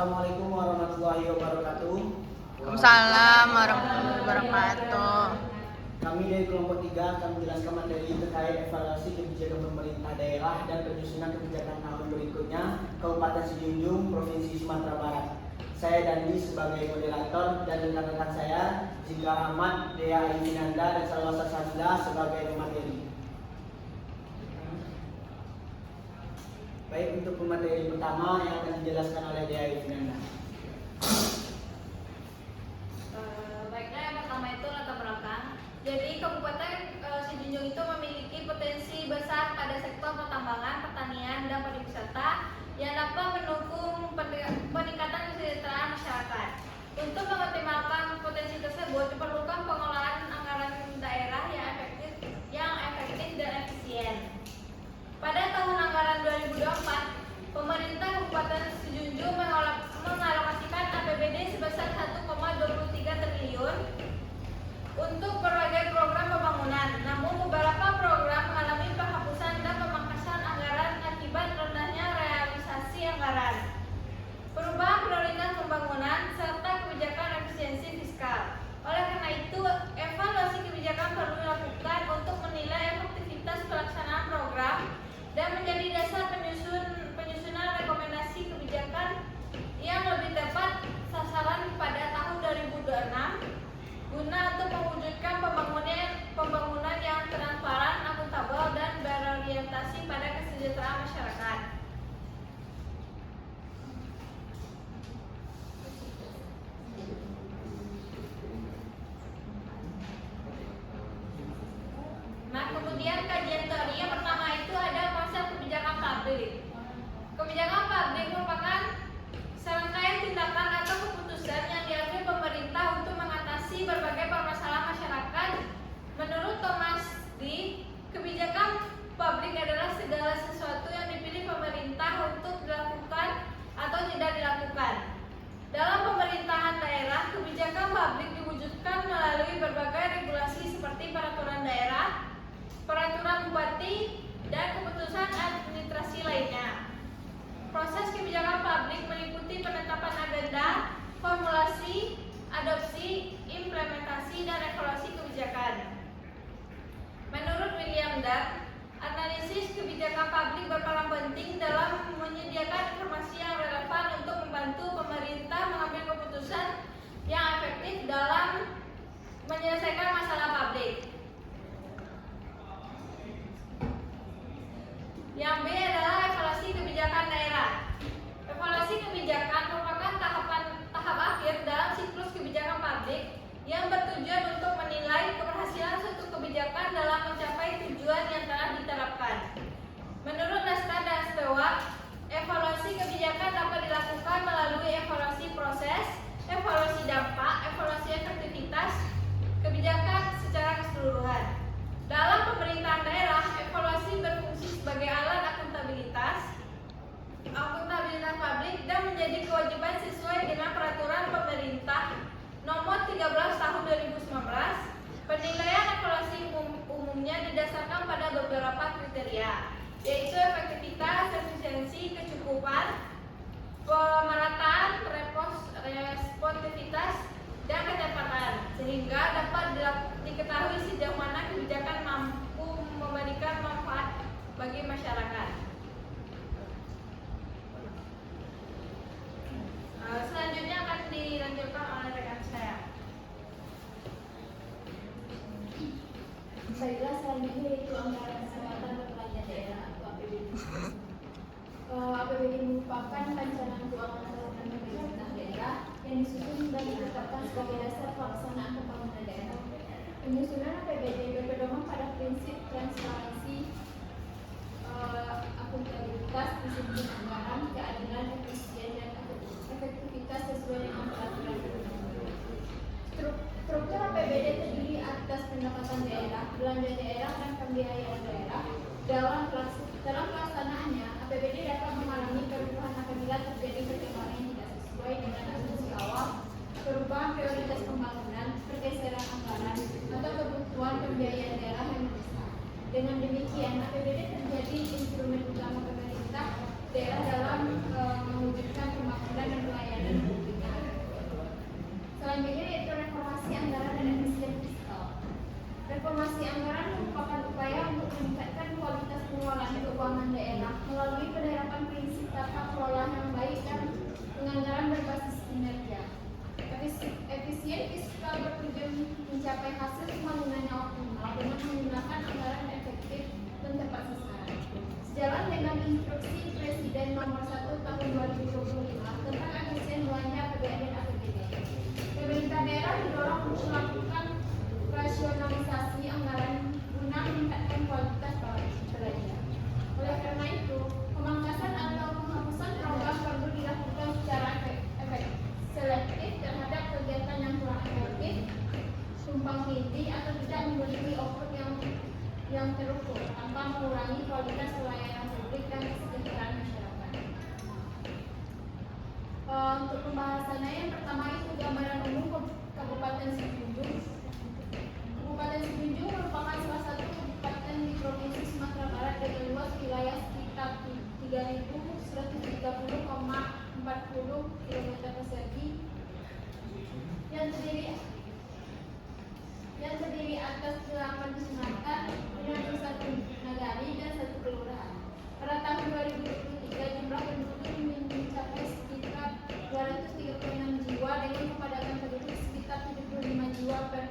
Assalamualaikum warahmatullahi wabarakatuh. Waalaikumsalam warahmatullahi wabarakatuh. Kami dari kelompok 3 akan menjelaskan materi terkait evaluasi kebijakan pemerintah daerah dan penyusunan kebijakan tahun berikutnya Kabupaten Sejunjung, Provinsi Sumatera Barat. Saya Dandi sebagai moderator dan rekan-rekan saya Zikra Ahmad, Dea Ainanda, dan Salwasa Sazila sebagai pemateri. Baik, untuk pemateri pertama yang akan dijelaskan oleh Dea Ainanda. Baiklah, yang pertama itu latar belakang. Jadi Kabupaten Sejunjung itu memiliki potensi besar pada sektor pertambangan, pertanian, dan pariwisata yang dapat mendukung peningkatan kesejahteraan masyarakat. Untuk mengoptimalkan potensi tersebut diperlukan pengelolaan anggaran daerah yang efektif dan efisien. Pada tahun anggaran 2024, pemerintah Kabupaten Sejunjung mengalokasikan APBD sebesar 1,23 triliun untuk berbagai program pembangunan. Namun beberapa program mengalami penghapusan dan pemangkasan anggaran akibat rendahnya realisasi anggaran, perubahan prioritas pembangunan, serta kebijakan efisiensi fiskal. Oleh karena itu, evaluasi kebijakan perlu dilakukan untuk menilai efektivitas pelaksanaan program dan menjadi dasar penyusunan rekomendasi kebijakan yang lebih tepat sasaran pada tahun 2026 guna untuk mewujudkan pembangunan yang transparan, akuntabel, dan berorientasi pada kesejahteraan masyarakat. Nah, kemudian kajian teori yang pertama itu ada konsep kebijakan publik. Kebijakan publik merupakan serangkaian tindakan atau keputusan yang diambil pemerintah untuk mengatasi berbagai permasalahan masyarakat. Menurut Thomas D., kebijakan publik adalah segala sesuatu yang dipilih pemerintah untuk dilakukan atau tidak dilakukan. Dalam pemerintahan daerah, kebijakan publik diwujudkan melalui berbagai regulasi seperti peraturan daerah, peraturan bupati, dan keputusan administrasi lainnya. Proses kebijakan publik meliputi penetapan agenda, formulasi, adopsi, implementasi, dan evaluasi kebijakan. Menurut William Dart, analisis kebijakan publik berperan penting dalam menyediakan informasi yang relevan untuk membantu pemerintah mengambil keputusan yang efektif dalam menyelesaikan masalah publik. Yang B adalah evaluasi kebijakan daerah. Evaluasi kebijakan merupakan tahap akhir dalam siklus kebijakan publik yang bertujuan untuk menilai keberhasilan suatu kebijakan dalam mencapai tujuan yang telah diterapkan. Menurut Nastar dan Stewart, evaluasi kebijakan dapat dilakukan melalui evaluasi proses, evaluasi dampak, evaluasi efektivitas kebijakan secara keseluruhan. Dalam pemerintahan daerah, evaluasi berfungsi sebagai alat akuntabilitas publik dan menjadi kewajiban sesuai dengan peraturan pemerintah nomor 13 tahun 2019. Penilaian evaluasi umumnya didasarkan pada beberapa kriteria, yaitu efektivitas, efisiensi, kecukupan, pemerataan, responsivitas, dan kecepatan, sehingga dapat diketahui sejauh mana kebijakan mampu memberikan manfaat bagi masyarakat. Selanjutnya akan dilanjutkan oleh rekan saya. Baiklah, selanjutnya yaitu anggaran pendapatan dan belanja daerah atau APBD. APBD merupakan rancangan keuangan tahunan pemerintah daerah yang disusun dan ditetapkan sebagai dasar pelaksanaan pembangunan daerah. Penyusunan APBD berpedoman pada prinsip transparansi, akuntabilitas, disiplin anggaran, keadilan, efisien, dan efektivitas sesuai dengan peraturan perundang-undangan. Struktur APBD terdiri atas pendapatan daerah, belanja daerah, dan pembiayaan daerah. Dalam pelaksanaannya, APBD dapat mengalami perubahan apabila terjadi perkembangan yang tidak sesuai dengan asumsi awal, perubahan prioritas pembangunan, pergeseran anggaran, atau kebutuhan pembiayaan daerah yang mendesak. Dengan demikian, APBD menjadi instrumen utama pemerintah daerah dalam mewujudkan pembangunan dan pelayanan yang terukur tanpa mengurangi kualitas pelayanan publik dan kesejahteraan masyarakat. Untuk pembahasannya yang pertama itu gambaran umum Kabupaten Sijunjung. Kabupaten Sijunjung merupakan salah satu kabupaten di Provinsi Sumatera Barat dengan luas wilayah sekitar 3.130,40 km persegi yang terdiri atas 8 kecamatan, 51 nagari dan 1 kelurahan. Pada tahun 2023 jumlah penduduk mencapai sekitar 236 jiwa dengan kepadatan penduduk sekitar 75 jiwa per.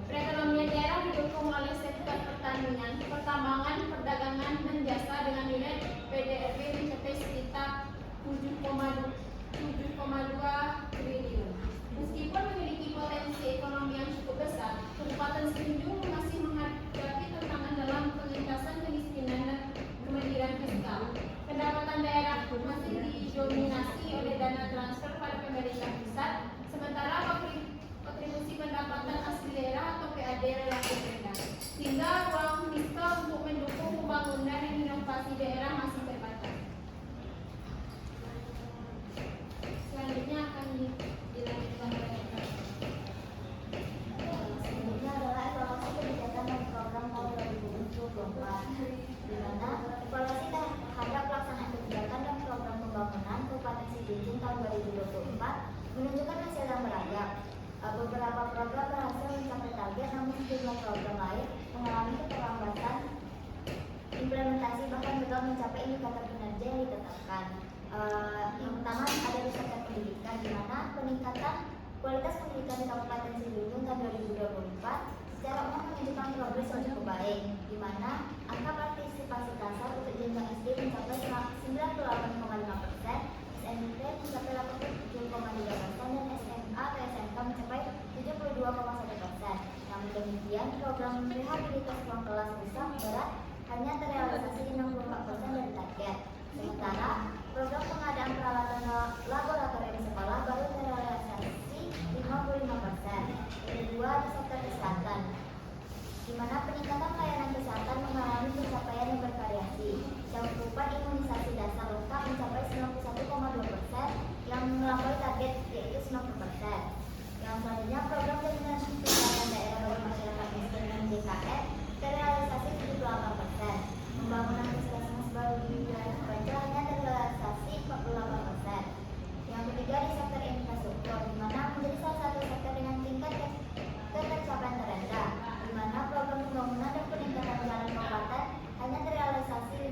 Perekonomian daerah didukung oleh sektor pertanian, pertambangan, perdagangan, dan jasa dengan nilai PDRB mencapai sekitar 7,2 triliun. Meskipun memiliki potensi ekonomi yang cukup besar, Kabupaten Sijunjung masih menghadapi tantangan dalam pengentasan kemiskinan dan kemandirian fiskal. Pendapatan daerah masih didominasi oleh dana transfer pada pemerintah pusat, sementara kontribusi pendapatan asli daerah atau PAD relatif rendah, sehingga ruang fiskal untuk mendukung pembangunan dan inovasi daerah masih terbatas. Selanjutnya akan dilanjutkan oleh selanjutnya adalah evaluasi kebijakan dan program tahun 2024, di mana evaluasi terhadap pelaksanaan kebijakan dan program pembangunan Kabupaten Sijunjung tahun 2024 menunjukkan hasil yang beragam. Beberapa program berhasil mencapai target, namun sejumlah program lain mengalami keterlambatan implementasi bahkan gagal mencapai indikator kinerja yang ditetapkan. Yang pertama ada di sektor pendidikan, di mana peningkatan kualitas pendidikan di Kabupaten Sijunjung tahun 2024 secara umum menunjukkan progres yang cukup baik, di mana angka partisipasi kasar untuk jenjang SD mencapai 98,5%, SMP mencapai 87,3%, dan SMA atau SMK mencapai 72,1%. Namun demikian, program rehabilitasi ruang kelas rusak berat hanya terrealisasi 64% dari target. Sementara program pengadaan peralatan laboratorium sekolah baru terrealisasi 55%. Kedua, di sektor kesehatan, di mana peningkatan layanan kesehatan mengalami pencapaian yang bervariasi. Cakupan imunisasi dasar lengkap mencapai 91,2% yang melampaui target yaitu 90%. Yang selanjutnya, program jaminan kesehatan daerah bagi masyarakat miskin dan JKN terrealisasi 78%. Pembangunan puskesmas baru di wilayah Banjar hanya terrealisasi 48%. Yang ketiga, di sektor infrastruktur, di mana menjadi salah satu sektor dengan tingkat ketercapaian terendah, di mana program pembangunan dan peningkatan jalan kabupaten hanya terrealisasi 52%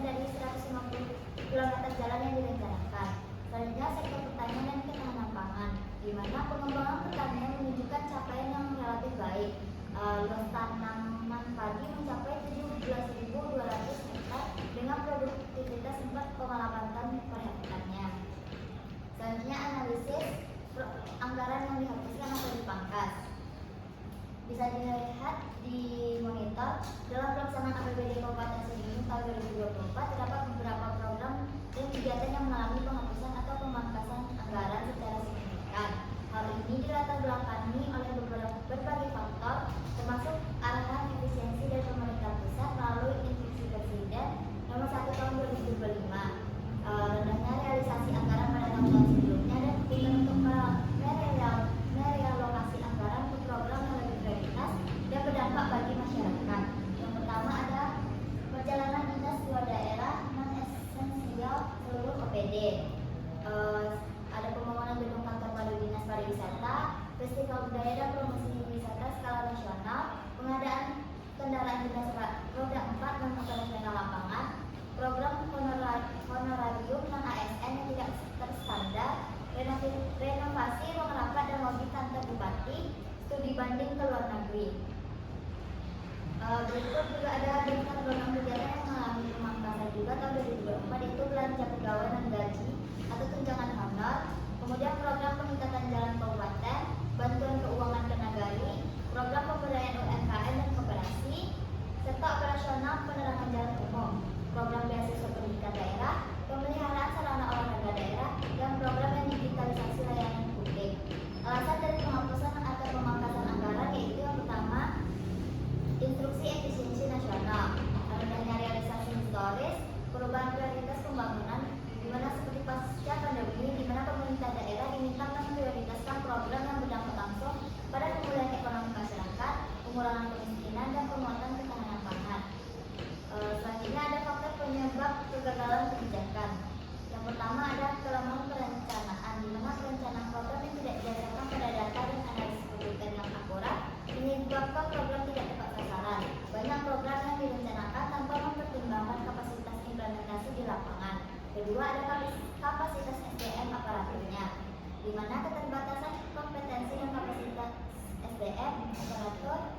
dari 150 km jalan yang direncanakan. Selanjutnya, sektor pertanian dan ketahanan pangan, di mana pengembangan pertanian menunjukkan capaian yang relatif baik. Luas tanaman padi mencapai 17.200 hektar dengan produktivitas 4,8 ton per hektarnya. Selanjutnya, analisis anggaran yang dihabiskan atau dipangkas. Bisa dilihat di monitor dalam pelaksanaan APBD Kabupaten Sijunjung tahun 2024 terdapat beberapa program dan kegiatan yang mengalami penghapusan atau pemangkasan anggaran secara signifikan. Hal ini dilatar belakangi oleh berbagai faktor, termasuk arahan efisiensi dari pemerintah pusat melalui instruksi Presiden nomor 1 tahun 2025, rendahnya realisasi anggaran pada tahun sebelumnya, dan keinginan untuk merealokasi anggaran ke program yang lebih prioritas dan berdampak bagi masyarakat. Yang pertama ada perjalanan dinas luar daerah non esensial seluruh OPD. Ada pembangunan gedung kantor baru dinas pariwisata, festival budaya dan promosi wisata skala nasional, pengadaan kendaraan dinas roda 4 non operasional lapangan, program honorarium non ASN yang tidak terstandar, renovasi ruang rapat dan lobi kantor bupati, studi banding ke luar negeri. Berikut juga ada daftar program kegiatan yang mengalami pemangkasan juga tahun 2024, itu belanja pegawai dan gaji atau tunjangan honor, kemudian program peningkatan jalan kabupaten, bantuan keuangan ke nagari, program pemberdayaan UMKM dan koperasi, serta operasional penerangan jalan umum, program beasiswa pendidikan daerah, pemeliharaan sarana olahraga daerah, dan program yang digitalisasi layanan publik. Alasan dari penghapusan atau pemangkasan anggaran yaitu yang pertama, kedua ada kapasitas SDM aparaturnya, di mana keterbatasan kompetensi dan kapasitas SDM aparatur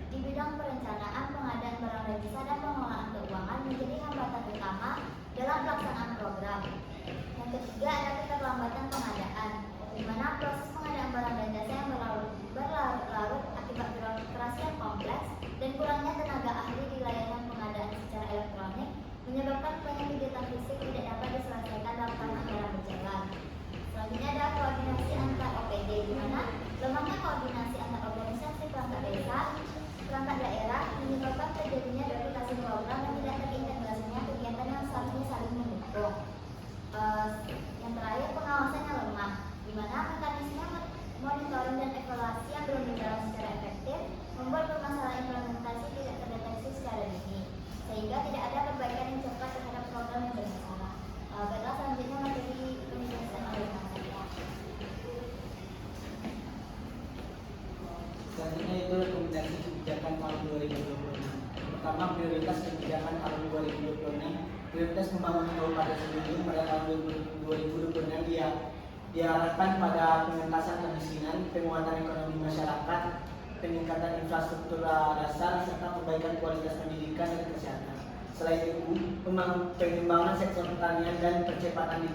di bidang perencanaan, pengadaan barang dan jasa dan pengelolaan keuangan menjadi hambatan utama dalam pelaksanaan program. Yang ketiga ada keterlambatan pengadaan, di mana proses pengadaan barang dan jasa yang berlarut-larut akibat birokrasi yang kompleks dan kurangnya tenaga ahli di layanan pengadaan secara elektronik menyebabkan kegiatan fisik tidak dapat diselesaikan dalam anggaran berjalan. Selanjutnya ada koordinasi antar OPD, di mana lemahnya koordinasi antar organisasi perangkat desa, perangkat daerah menyebabkan terjadinya duplikasi program dan tidak terintegrasinya kegiatan yang seharusnya saling mendukung. Yang terakhir pengawasan yang lemah, di mana mekanisme monitoring dan evaluasi yang belum berjalan secara efektif membuat permasalahan implementasi tidak terdeteksi secara dini, sehingga tidak ada perbaikan yang cepat terhadap program yang bermasalah. Baiklah, selanjutnya materi penjelasan oleh Mas Satya. Selanjutnya itu rekomendasi kebijakan tahun 2026. Pertama, prioritas kebijakan tahun 2026. Prioritas pembangunan Kabupaten Sijunjung pada tahun 2026 diarahkan pada pengentasan kemiskinan, penguatan ekonomi masyarakat, peningkatan infrastruktur dasar, serta perbaikan kualitas pendidikan dan kesehatan. Selain itu, pengembangan sektor pertanian dan percepatan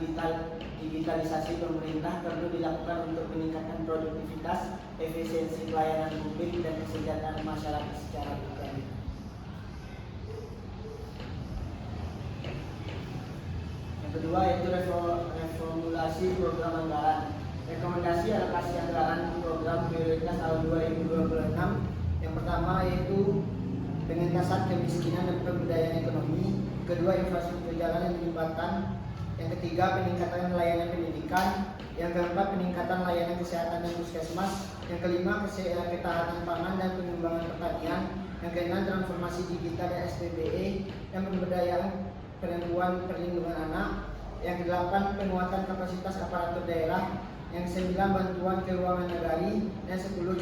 digitalisasi pemerintah perlu dilakukan untuk meningkatkan produktivitas, efisiensi pelayanan publik, dan kesejahteraan masyarakat secara berkelanjutan. Yang kedua yaitu reformulasi program anggaran. Rekomendasi alokasi anggaran program prioritas tahun 2026. Yang pertama yaitu pengentasan kemiskinan dan pemberdayaan ekonomi. Kedua, infrastruktur jalan dan jembatan. Yang ketiga, peningkatan layanan pendidikan. Yang keempat, peningkatan layanan kesehatan dan puskesmas. Yang kelima, ketahanan pangan dan pengembangan pertanian. Yang keenam, transformasi digital dan SPBE dan pemberdayaan perempuan perlindungan anak. Yang kedelapan, penguatan kapasitas aparatur daerah. Yang kesembilan, bantuan keuangan negari. Dan 10,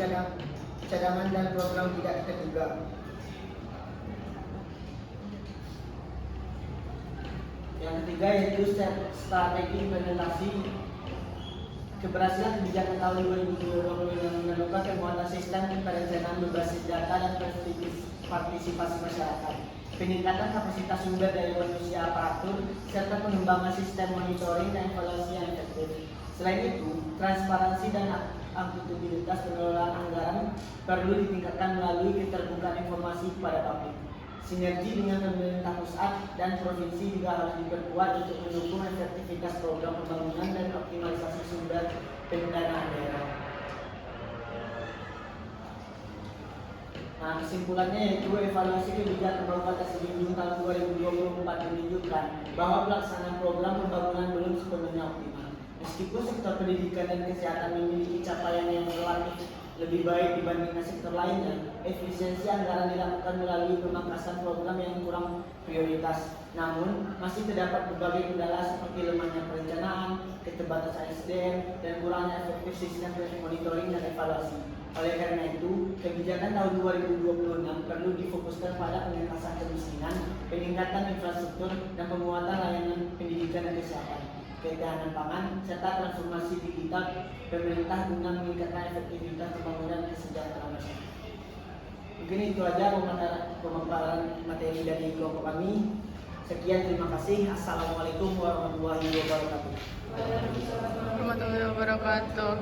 cadangan dan program tidak terduga. Yang ketiga yaitu strategi implementasi. Keberhasilan kebijakan tahun 2020 yang menemukan penguatan sistem perencanaan berbasis data dan partisipasi masyarakat, peningkatan kapasitas sumber daya manusia aparatur, serta pengembangan sistem monitoring dan evaluasi yang efektif. Selain itu, transparansi dan akuntabilitas pengelolaan anggaran perlu ditingkatkan melalui keterbukaan informasi kepada publik. Sinergi dengan pemerintah pusat dan provinsi juga harus diperkuat untuk mendukung efektivitas program pembangunan dan optimalisasi sumber pendanaan daerah. Nah, kesimpulannya yaitu evaluasi kebijakan Kabupaten Sijunjung tahun 2024 menunjukkan bahwa pelaksanaan program pembangunan belum sepenuhnya optimal. Meskipun sektor pendidikan dan kesehatan memiliki capaian yang relatif lebih baik dibandingkan sektor lainnya, efisiensi anggaran dilakukan melalui pemangkasan program yang kurang prioritas. Namun, masih terdapat berbagai kendala seperti lemahnya perencanaan, keterbatasan SDM, dan kurangnya efektif sistem monitoring dan evaluasi. Oleh karena itu, kebijakan tahun 2026 perlu difokuskan pada pengentasan kemiskinan, peningkatan infrastruktur, dan penguatan layanan pendidikan dan kesehatan, ketahanan pangan, serta transformasi digital pemerintah guna meningkatkan efektivitas pembangunan kesejahteraan masyarakat. Mungkin itu aja pemaparan materi dari kelompok kami. Sekian, terima kasih. Assalamualaikum warahmatullahi wabarakatuh. Warahmatullahi wabarakatuh.